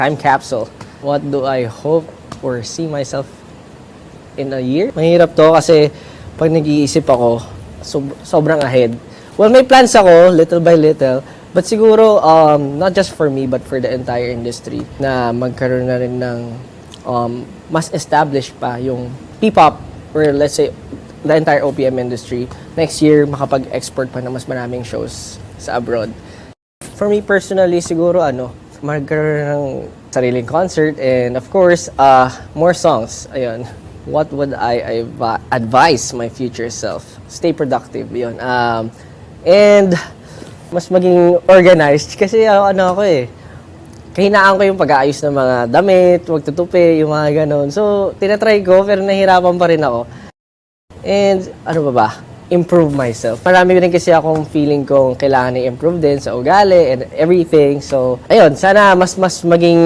Time capsule. What do I hope or see myself in a year? Mahirap to kasi pag nag-iisip ako, sobrang ahead. Well, may plans ako, little by little. But siguro, not just for me, but for the entire industry, na magkaroon na rin ng mas established pa yung P-pop, or let's say, the entire OPM industry. Next year, makapag-export pa na mas maraming shows sa abroad. For me personally, siguro magkaroon ng sariling concert and of course, more songs. Ayun. What would I advise my future self? Stay productive, yun. And mas maging organized kasi ako kahinaan ko yung pag-aayos ng mga damit, magtutupi, yung mga ganon. So, tinatry ko pero nahihirapan pa rin ako. And improve myself. Marami rin kasi akong feeling kong kailangan i-improve din sa ugali and everything. So, ayun, sana mas maging